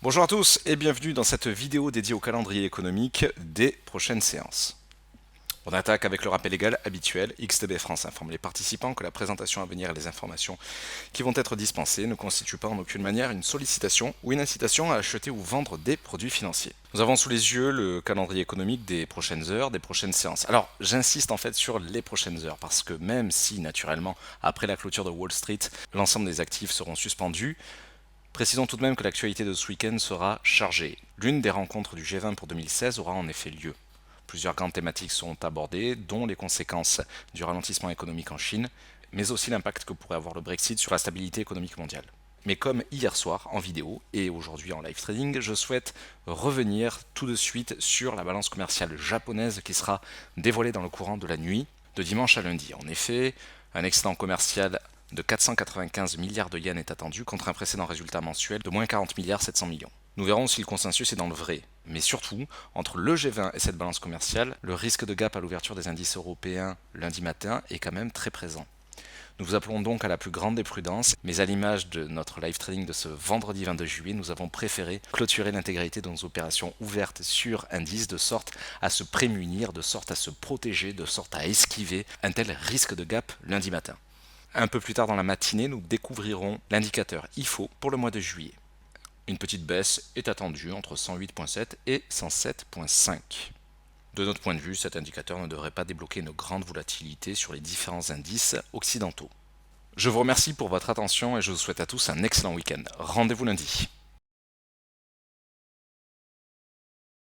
Bonjour à tous et bienvenue dans cette vidéo dédiée au calendrier économique des prochaines séances. On attaque avec le rappel légal habituel. XTB France informe les participants que la présentation à venir et les informations qui vont être dispensées ne constituent pas en aucune manière une sollicitation ou une incitation à acheter ou vendre des produits financiers. Nous avons sous les yeux le calendrier économique des prochaines heures, des prochaines séances. Alors j'insiste en fait sur les prochaines heures parce que même si naturellement après la clôture de Wall Street, l'ensemble des actifs seront suspendus, précisons tout de même que l'actualité de ce week-end sera chargée. L'une des rencontres du G20 pour 2016 aura en effet lieu. Plusieurs grandes thématiques sont abordées, dont les conséquences du ralentissement économique en Chine, mais aussi l'impact que pourrait avoir le Brexit sur la stabilité économique mondiale. Mais comme hier soir en vidéo et aujourd'hui en live trading, je souhaite revenir tout de suite sur la balance commerciale japonaise qui sera dévoilée dans le courant de la nuit de dimanche à lundi. En effet, un excédent commercial de 495 milliards de yens est attendu contre un précédent résultat mensuel de moins 40 milliards 700 millions. Nous verrons si le consensus est dans le vrai. Mais surtout, entre le G20 et cette balance commerciale, le risque de gap à l'ouverture des indices européens lundi matin est quand même très présent. Nous vous appelons donc à la plus grande des prudences, mais à l'image de notre live trading de ce vendredi 22 juillet, nous avons préféré clôturer l'intégralité de nos opérations ouvertes sur indice de sorte à se prémunir, de sorte à se protéger, de sorte à esquiver un tel risque de gap lundi matin. Un peu plus tard dans la matinée, nous découvrirons l'indicateur IFO pour le mois de juillet. Une petite baisse est attendue entre 108.7 et 107.5. De notre point de vue, cet indicateur ne devrait pas débloquer une grande volatilité sur les différents indices occidentaux. Je vous remercie pour votre attention et je vous souhaite à tous un excellent week-end. Rendez-vous lundi.